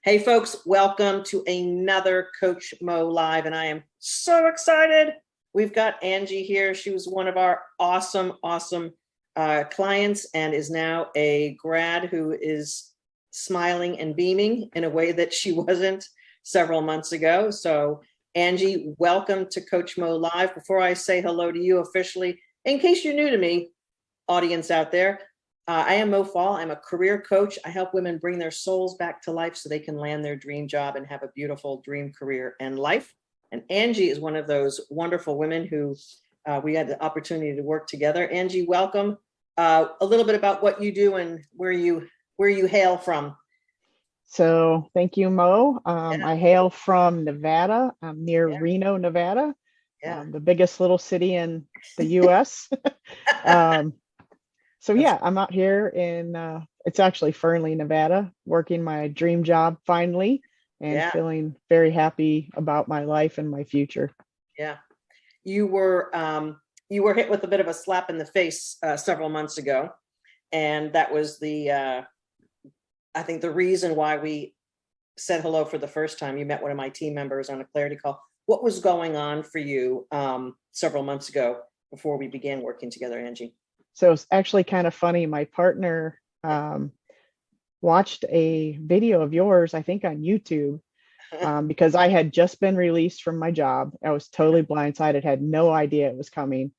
Hey folks, welcome to another Coach Mo Live, and I am so excited. We've got Angie here. She was one of our awesome clients and is now a grad who is smiling and beaming in a way that she wasn't several months ago. So Angie, welcome to Coach Mo Live. Before I say hello to you officially, in case you're new to me, audience out there, I am Mo Fall. I'm a career coach. I help women bring their souls back to life so they can land their dream job and have a beautiful dream career and life. And Angie is one of those wonderful women who we had the opportunity to work together. Angie, welcome. A little bit about what you do and where you hail from. So thank you, Mo. I hail from Nevada. I'm near Reno, Nevada, the biggest little city in the U.S. I'm out here in, it's actually Fernley, Nevada, working my dream job finally and feeling very happy about my life and my future. Yeah. You were hit with a bit of a slap in the face several months ago. And that was I think the reason why we said hello for the first time. You met one of my team members on a clarity call. What was going on for you several months ago before we began working together, Angie? So it's actually kind of funny. My partner watched a video of yours, I think on YouTube, because I had just been released from my job. I was totally blindsided, had no idea it was coming.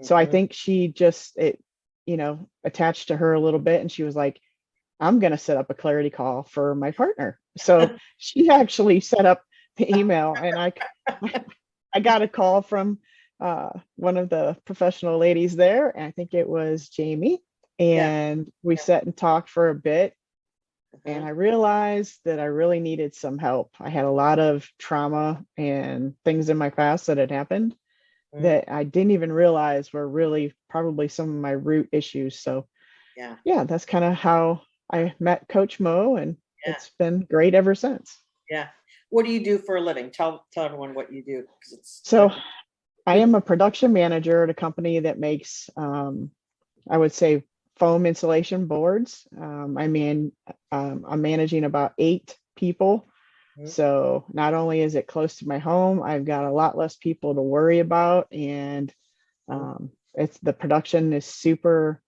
So I think she just, attached to her a little bit, and she was like, I'm going to set up a clarity call for my partner. So she actually set up the email, and I got a call from one of the professional ladies there, and I think it was Jamie, and we sat and talked for a bit, and I realized that I really needed some help. I had a lot of trauma and things in my past that had happened that I didn't even realize were really probably some of my root issues. So that's kind of how I met Coach Mo, and it's been great ever since. Yeah. What do you do for a living? Tell everyone what you do. I am a production manager at a company that makes, I would say, foam insulation boards. I'm managing about 8 people. So not only is it close to my home, I've got a lot less people to worry about, and the production is super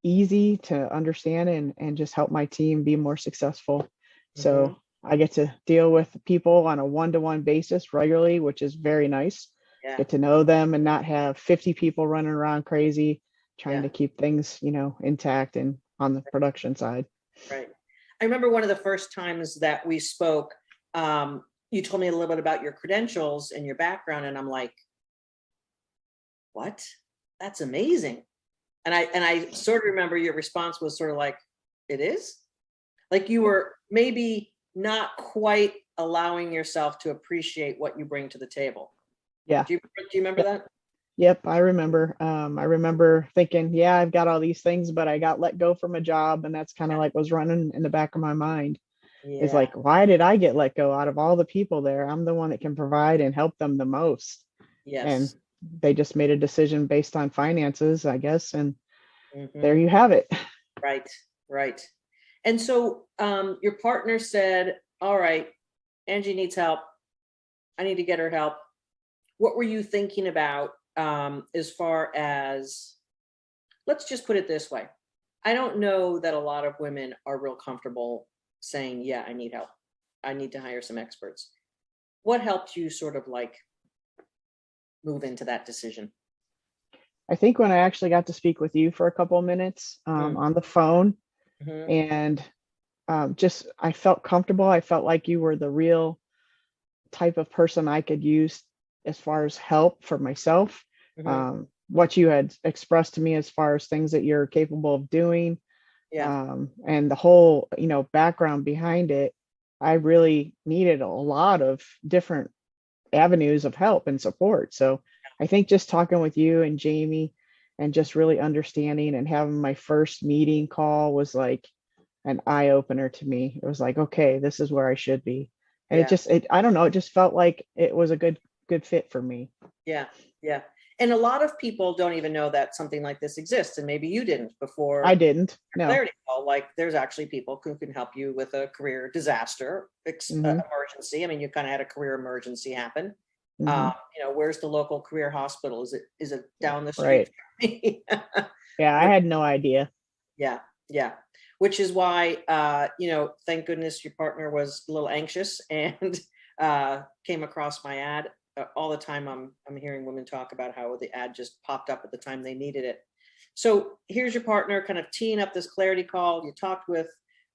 easy to understand and just help my team be more successful. So I get to deal with people on a one-to-one basis regularly, which is very nice. Get to know them and not have 50 people running around crazy, trying to keep things, intact and on the production side. Right. I remember one of the first times that we spoke, you told me a little bit about your credentials and your background, and I'm like, what? That's amazing. And I sort of remember your response was sort of like, it is? Like you were maybe not quite allowing yourself to appreciate what you bring to the table. Yeah. Do you remember that? Yep, I remember. I remember thinking, I've got all these things, but I got let go from a job, and that's kind of like was running in the back of my mind. Is like, why did I get let go out of all the people there? I'm the one that can provide and help them the most. Yes. And they just made a decision based on finances, I guess, and there you have it. Right. And so your partner said, all right, Angie needs help. I need to get her help. What were you thinking about as far as, let's just put it this way. I don't know that a lot of women are real comfortable saying, I need help. I need to hire some experts. What helped you sort of like move into that decision? I think when I actually got to speak with you for a couple of minutes on the phone, and I felt comfortable. I felt like you were the real type of person I could use as far as help for myself. What you had expressed to me as far as things that you're capable of doing, and the whole, background behind it, I really needed a lot of different avenues of help and support. So I think just talking with you and Jamie and just really understanding and having my first meeting call was like an eye opener to me. It was like, okay, this is where I should be. And I don't know, it just felt like it was a good fit for me. Yeah. And a lot of people don't even know that something like this exists. And maybe you didn't before I didn't. No. clarity call. Like there's actually people who can help you with a career disaster Hmm. emergency. I mean, you kind of had a career emergency happen. Hmm. Where's the local career hospital? Is it down the street Right. from me? Yeah, I had no idea. Yeah, yeah. Which is why, thank goodness your partner was a little anxious and came across my ad. All the time I'm hearing women talk about how the ad just popped up at the time they needed it. So here's your partner kind of teeing up this clarity call. You talked with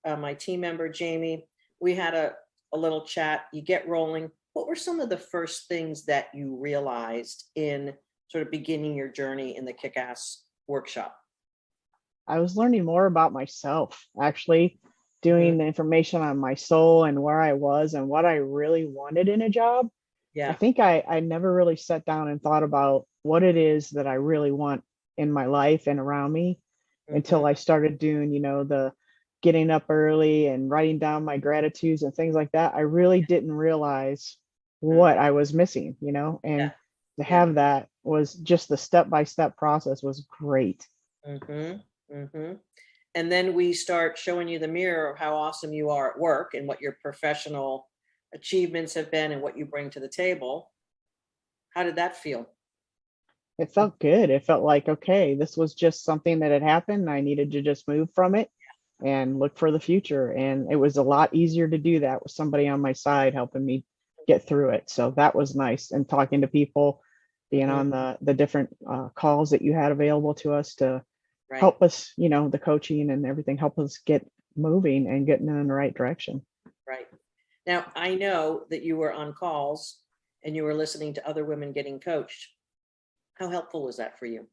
my team member, Jamie. We had a little chat. You get rolling. What were some of the first things that you realized in sort of beginning your journey in the Kick-Ass workshop? I was learning more about myself, actually Mhm. doing the information on my soul and where I was and what I really wanted in a job. I Yeah. think I never really sat down and thought about what it is that I really want in my life and around me Mhm. until I started doing, the getting up early and writing down my gratitudes and things like that. I really didn't realize Mm. what I was missing, Yeah. and to Yeah. have that was just the step-by-step process was great. Mhm. Mhm. And then we start showing you the mirror of how awesome you are at work and what your professional achievements have been and what you bring to the table. How did that feel? It felt good. It felt like, okay, this was just something that had happened. I needed to just move from it and look for the future. And it was a lot easier to do that with somebody on my side helping me get through it. So that was nice. And talking to people, being Mhm. on the different calls that you had available to us to Right. help us, the coaching and everything, help us get moving and getting in the right direction. Right. Now, I know that you were on calls and you were listening to other women getting coached. How helpful was that for you?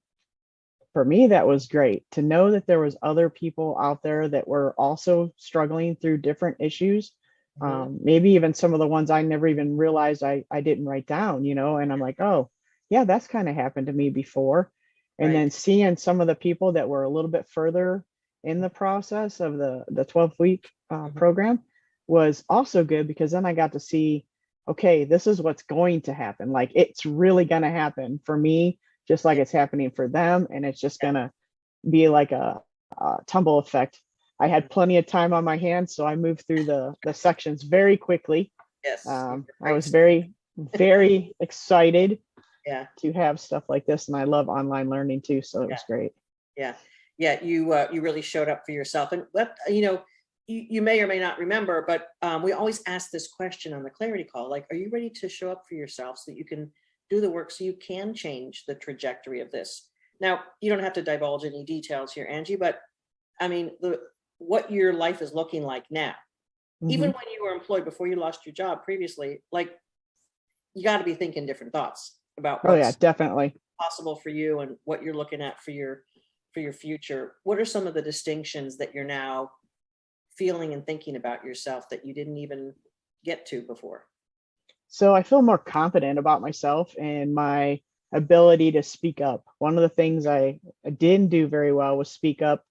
For me, that was great to know that there was other people out there that were also struggling through different issues. Mhm. Maybe even some of the ones I never even realized I didn't write down, and I'm like, oh, yeah, that's kind of happened to me before. And Right. then seeing some of the people that were a little bit further in the process of the 12-week Mhm. program was also good because then I got to see, okay, this is what's going to happen. Like it's really going to happen for me just like Yeah. it's happening for them. And it's just gonna be like a tumble effect. I had plenty of time on my hands, so I moved through the sections very quickly. Yes. You're a I great was student. very, very excited Yeah. to have stuff like this, and I love online learning too, so it Yeah. was great. Yeah. Yeah. You really showed up for yourself. And you may or may not remember, but we always ask this question on the clarity call, like, are you ready to show up for yourself so that you can do the work so you can change the trajectory of this? Now, you don't have to divulge any details here, Angie, but I mean, what your life is looking like now, even Hmm. when you were employed before you lost your job previously, like you got to be thinking different thoughts about Oh yeah, what's definitely. possible for you and what you're looking at for your future. What are some of the distinctions that you're now feeling and thinking about yourself that you didn't even get to before? So I feel more confident about myself and my ability to speak up. One of the things I didn't do very well was speak up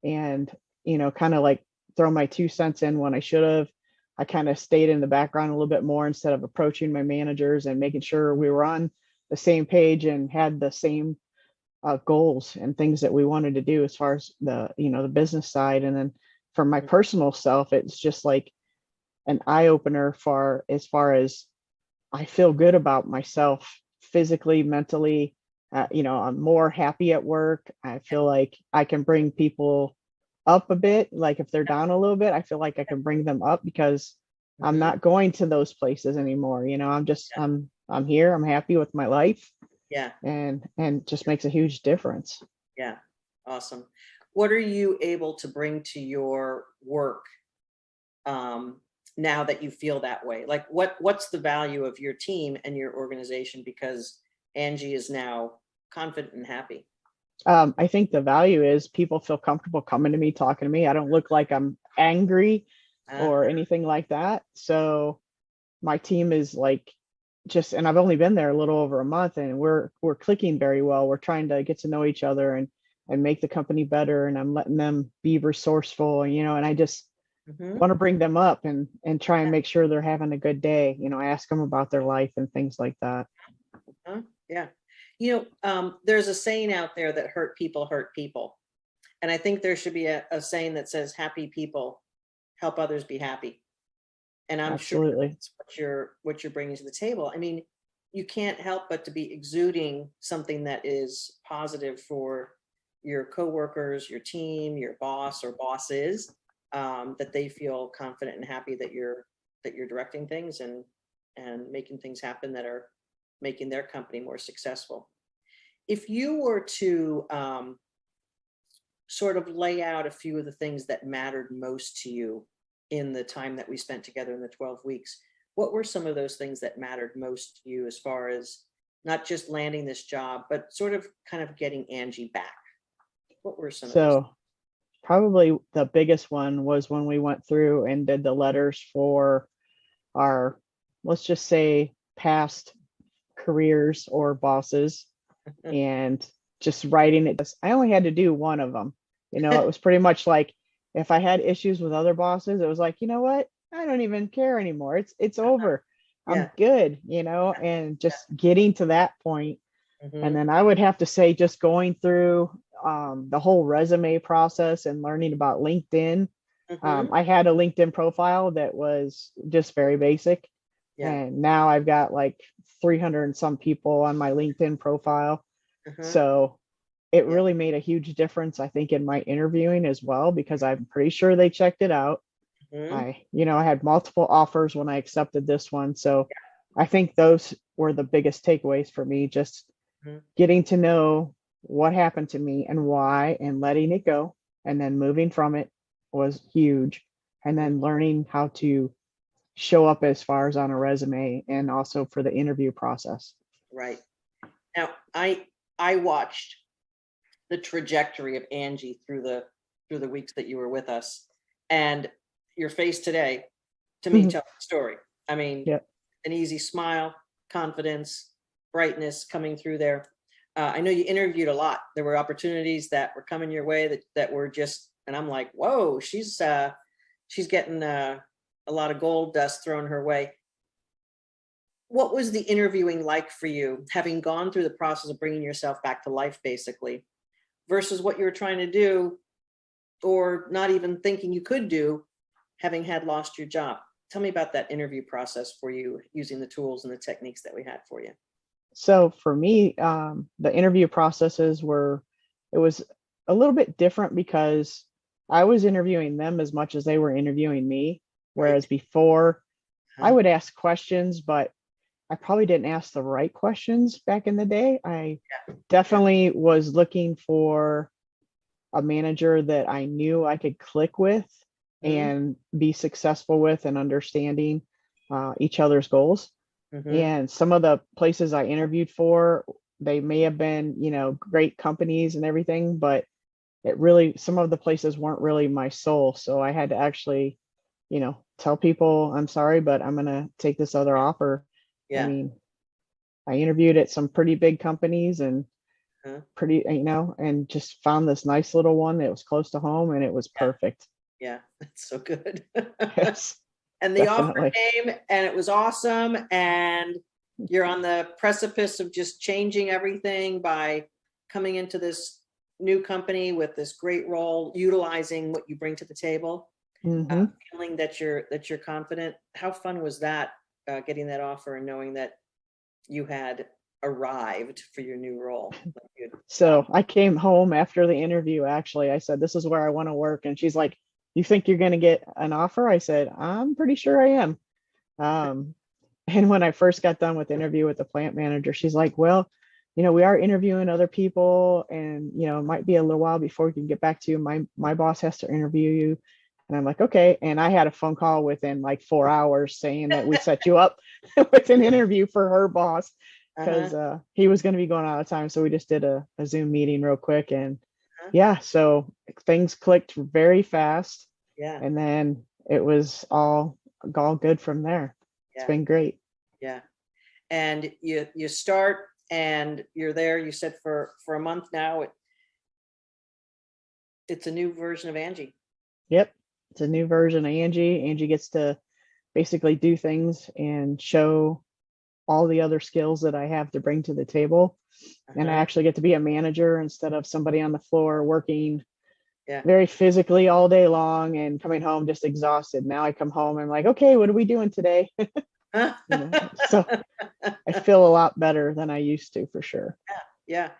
and kind of like throw my 2 cents in when I should have. I kind of stayed in the background a little bit more instead of approaching my managers and making sure we were on the same page and had the same goals and things that we wanted to do as far as the business side. And then for my personal self, it's just like an eye opener for as far as I feel good about myself physically, mentally. I'm more happy at work. I feel like I can bring people up a bit. Like if they're down a little bit, I feel like I can bring them up because I'm Mm-hmm. not going to those places anymore. I'm here. I'm happy with my life, Yeah. and just makes a huge difference. Yeah. Awesome. What are you able to bring to your work um, now that you feel that way? Like what's the value of your team and your organization because Angie is now confident and happy? I think the value is people feel comfortable coming to me, talking to me. I don't look like I'm angry or Uh-huh. anything like that. So my team is like just, and I've only been there a little over a month, and we're clicking very well. We're trying to get to know each other and make the company better. And I'm letting them be resourceful, and I just Mm-hmm. want to bring them up and try and make sure they're having a good day. Ask them about their life and things like that. Yeah. There's a saying out there that hurt people. And I think there should be a saying that says happy people help others be happy. And I'm sure Absolutely. that's what you're bringing to the table. I mean, you can't help but to be exuding something that is positive for your coworkers, your team, your boss or bosses, that they feel confident and happy that you're directing things and making things happen that are making their company more successful. If you were to sort of lay out a few of the things that mattered most to you in the time that we spent together in the 12 weeks, what were some of those things that mattered most to you as far as not just landing this job, but sort of kind of getting Angie back? What were some of those? So probably the biggest one was when we went through and did the letters for our, let's just say, past careers or bosses, and just writing it. I only had to do one of them. It was pretty much like if I had issues with other bosses, it was like, you know what? I don't even care anymore. It's over. I'm Yeah. good, and just getting to that point. Mhm. And then I would have to say just going through the whole resume process and learning about LinkedIn. Mhm. I had a LinkedIn profile that was just very basic. Yeah. And now I've got like 300 and some people on my LinkedIn profile. Uh-huh. So it Yeah. really made a huge difference, I think, in my interviewing as well, because I'm pretty sure they checked it out. Mhm. I had multiple offers when I accepted this one. So I think those were the biggest takeaways for me, just Mhm. getting to know what happened to me and why, and letting it go, and then moving from it was huge. And Mhm. then learning how to show up as far as on a resume and also for the interview process. Right. Now, I watched the trajectory of Angie through the weeks that you were with us, and your face today, to me, tells the story. I mean, Yep. an easy smile, confidence, brightness coming through there. I know you interviewed a lot. There were opportunities that were coming your way that were just, and I'm like, whoa, she's getting a lot of gold dust thrown her way. What was the interviewing like for you, having gone through the process of bringing yourself back to life, basically, versus what you were trying to do or not even thinking you could do, having had lost your job? Tell me about that interview process for you, using the tools and the techniques that we had for you. So for me, the interview processes it was a little bit different because I was interviewing them as much as they were interviewing me. Right. Whereas before I Huh? would ask questions, but I probably didn't ask the right questions back in the day. I Yeah. definitely was looking for a manager that I knew I could click with Mm-hmm. and be successful with, and understanding each other's goals. Mm-hmm. And some of the places I interviewed for, they may have been, great companies and everything, but some of the places weren't really my soul. So I had to actually, tell people, I'm sorry, but I'm going to take this other offer. I Yeah. mean, I interviewed at some pretty big companies and Huh? and just found this nice little one that was close to home, and it was Yeah. perfect. Yeah. That's so good. Yes, And the offer definitely. came and it was awesome. And you're on the precipice of just changing everything by coming into this new company with this great role, utilizing what you bring to the table, Hmm. feeling that you're confident. How fun was that, getting that offer and knowing that you had arrived for your new role? Like So I came home after the interview. Actually, I said, "This is where I want to work." And she's like, "You think you're going to get an offer?" I said, "I'm pretty sure I am." Um, and when I first got done with the interview with the plant manager, she's like, "Well, we are interviewing other people, and it might be a little while before we can get back to you. My boss has to interview you." And I'm like, "Okay." And I had a phone call within like 4 hours saying that we set you up with an interview for her boss, uh-huh, because he was going to be going out of time. So we just did a Zoom meeting real quick, and uh-huh. yeah, so things clicked very fast, Yeah. and then it was all good from there. It's Yeah. been great. Yeah. And you start and you're there, you said for a month now. It's a new version of Angie. Yep. It's a new version of Angie. Angie gets to basically do things and show all the other skills that I have to bring to the table. And I actually get to be a manager instead of somebody on the floor working Yeah. very physically all day long and coming home just exhausted. Now I come home and I'm like, okay, what are we doing today? So I feel a lot better than I used to, for sure. Yeah.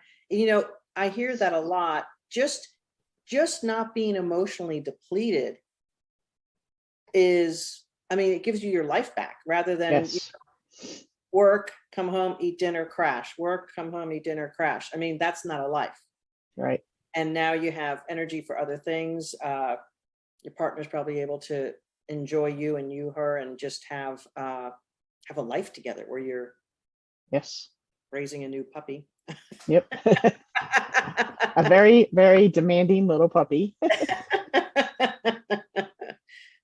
I hear that a lot. Just not being emotionally depleted is, it gives you your life back rather than Yes. Work, come home, eat dinner, crash. Work, come home, eat dinner, crash. That's not a life. Right. And now you have energy for other things. Your partner's probably able to enjoy you and you her and just have a life together where you're Yes. raising a new puppy. Yep. A very, very demanding little puppy.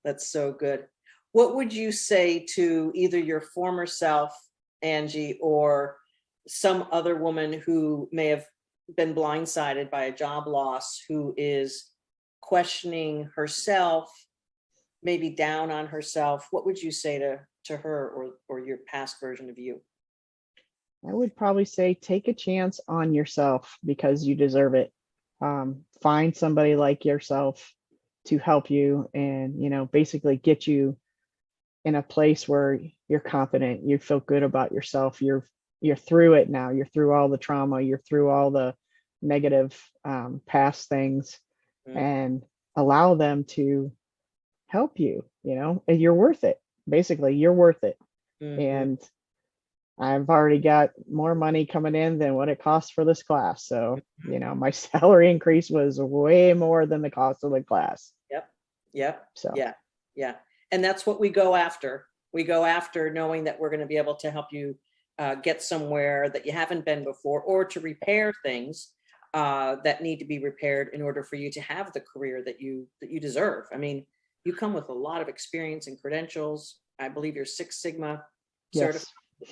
That's so good. What would you say to either your former self, Angie, or some other woman who may have been blindsided by a job loss, who is questioning herself, maybe down on herself? What would you say to her or your past version of you? I would probably say take a chance on yourself because you deserve it. Find somebody like yourself to help you and, basically get you in a place where you're confident, you feel good about yourself. You're through it now. You're through all the trauma. You're through all the negative past things, and allow them to help you, and you're worth it. Basically, you're worth it. And I've already got more money coming in than what it costs for this class. So, my salary increase was way more than the cost of the class. Yep. So, yeah. And that's what we go after. We go after knowing that we're going to be able to help you get somewhere that you haven't been before, or to repair things that need to be repaired in order for you to have the career that you deserve. You come with a lot of experience and credentials. I believe you're Six Sigma certified.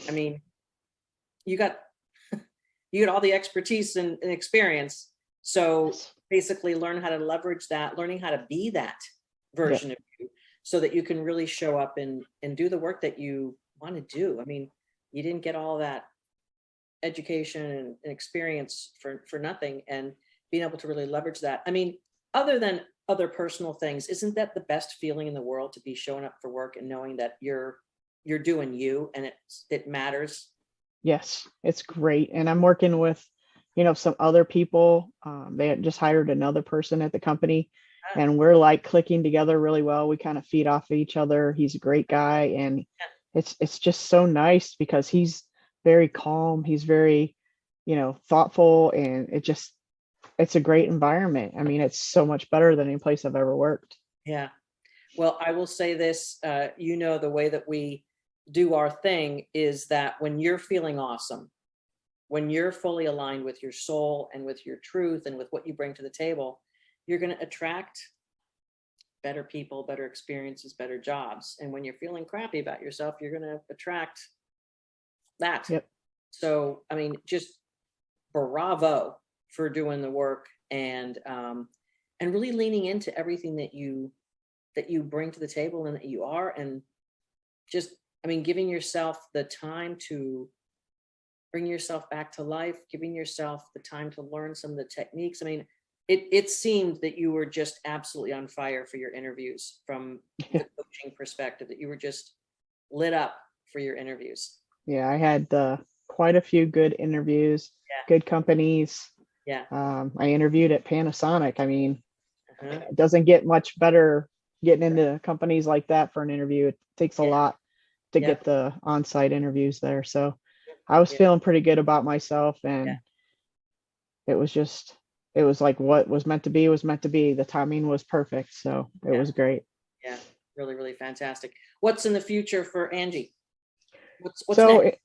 yes. You got all the expertise and experience. So basically learn how to leverage that, learning how to be that version of you, so that you can really show up and do the work that you want to do. You didn't get all that education and experience for nothing, and being able to really leverage that. Other than other personal things, isn't that the best feeling in the world, to be showing up for work and knowing that you're doing you and it matters? Yes, it's great. And I'm working with, some other people. They had just hired another person at the company, and we're like clicking together really well. We kind of feed off of each other. He's a great guy, and it's just so nice because he's very calm. He's very, thoughtful, and it's a great environment. It's so much better than any place I've ever worked. Yeah. Well, I will say this, the way that we do our thing is that when you're feeling awesome, when you're fully aligned with your soul and with your truth and with what you bring to the table, you're going to attract better people, better experiences, better jobs. And when you're feeling crappy about yourself, you're going to attract that. Yep. So, just bravo for doing the work and really leaning into everything that you bring to the table and that you are, and just, giving yourself the time to bring yourself back to life, giving yourself the time to learn some of the techniques. It seemed that you were just absolutely on fire for your interviews, from the coaching perspective, that you were just lit up for your interviews. Yeah, I had quite a few good interviews, good companies. Yeah. I interviewed at Panasonic. It doesn't get much better getting into companies like that for an interview. It takes a lot to get the on-site interviews there. So I was feeling pretty good about myself, and it was like what was meant to be was meant to be. The timing was perfect. So it was great. Yeah. Really, really fantastic. What's in the future for Angie? What's so next?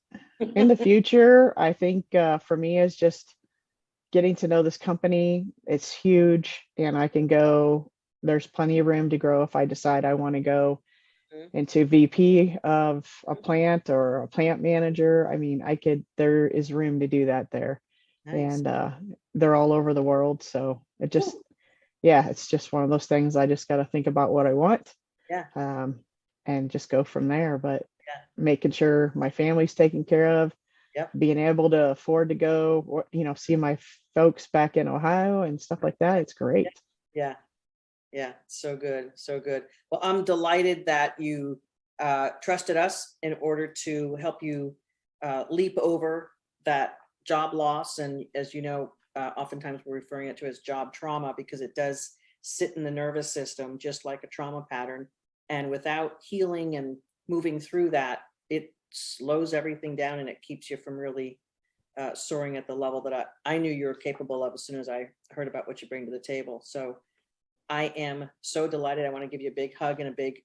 in the future, I think for me is just getting to know this company. It's huge, and I can go, there's plenty of room to grow if I decide I want to go into VP of a plant or a plant manager. There is room to do that there. Nice. And they're all over the world. So it's just one of those things. I just got to think about what I want. Yeah. And just go from there. But making sure my family's taken care of, Yep. being able to afford to go, or, see my folks back in Ohio and stuff like that. It's great. Yeah. Yeah. So good. So good. Well, I'm delighted that you trusted us in order to help you leap over that job loss. And as you know, oftentimes we're referring it to as job trauma because it does sit in the nervous system, just like a trauma pattern. And without healing and moving through that, it slows everything down and it keeps you from really soaring at the level that I knew you were capable of as soon as I heard about what you bring to the table. So I am so delighted. I want to give you a big hug and a big,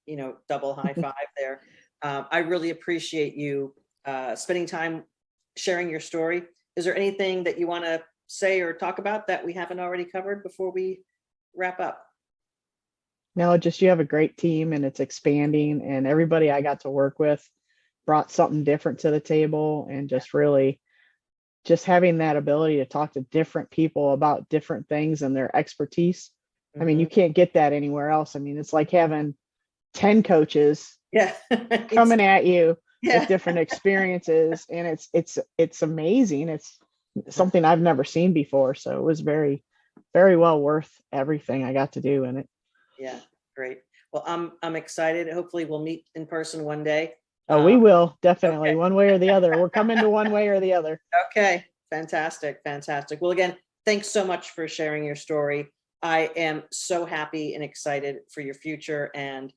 double high five there. I really appreciate you spending time sharing your story. Is there anything that you want to say or talk about that we haven't already covered before we wrap up? No, just you have a great team and it's expanding, and everybody I got to work with brought something different to the table, and just really just having that ability to talk to different people about different things and their expertise. I mean, you can't get that anywhere else. I mean, it's like having 10 coaches Yeah. coming at you Yeah. with different experiences, and it's amazing. It's something I've never seen before. So it was very, very well worth everything I got to do in it. Yeah, great. Well, I'm excited. Hopefully we'll meet in person one day. Oh, we will definitely, okay. one way or the other. We're coming to one way or the other. Okay, fantastic, fantastic. Well, again, thanks so much for sharing your story. I am so happy and excited for your future and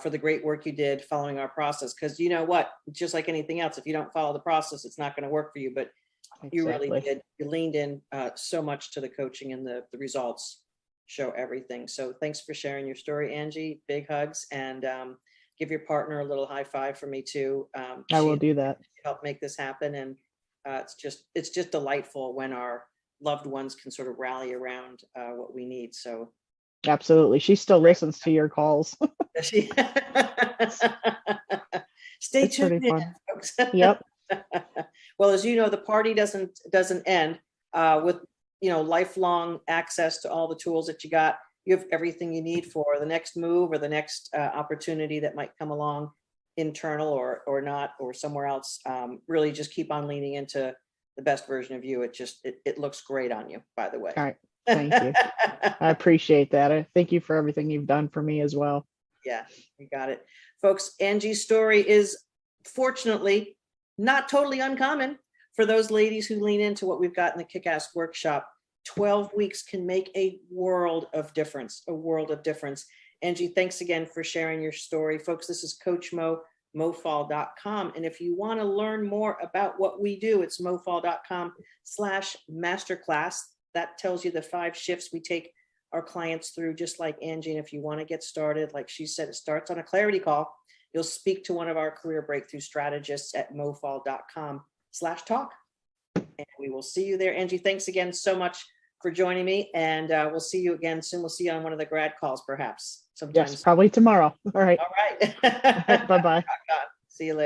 for the great work you did following our process. Because you know what, just like anything else, if you don't follow the process, it's not going to work for you. But you really did. You leaned in so much to the coaching, and the results show everything. So thanks for sharing your story, Angie. Big hugs, and give your partner a little high five for me too. I will do that. Help make this happen, and it's just delightful when our loved ones can sort of rally around what we need. So absolutely, she still listens to your calls. Stay tuned in, folks. Yep. Well, as you know, the party doesn't end with lifelong access to all the tools that you got. You have everything you need for the next move or the next opportunity that might come along, internal or not, or somewhere else. Really just keep on leaning into the best version of you. It looks great on you, by the way. All right. Thank you. I appreciate that. I thank you for everything you've done for me as well. Yeah, you got it. Folks, Angie's story is fortunately not totally uncommon for those ladies who lean into what we've got in the Kick-Ass workshop. 12 weeks can make a world of difference, Angie, thanks again for sharing your story. Folks, this is Coach Mo, mofall.com. And if you want to learn more about what we do, it's mofall.com/masterclass. That tells you the 5 shifts we take our clients through, just like Angie. And if you want to get started, like she said, it starts on a clarity call. You'll speak to one of our career breakthrough strategists at mofall.com/talk. And we will see you there. Angie, thanks again so much for joining me. And we'll see you again soon. We'll see you on one of the grad calls, perhaps sometime. Yes, probably tomorrow. All right. All right. Bye-bye. See you later.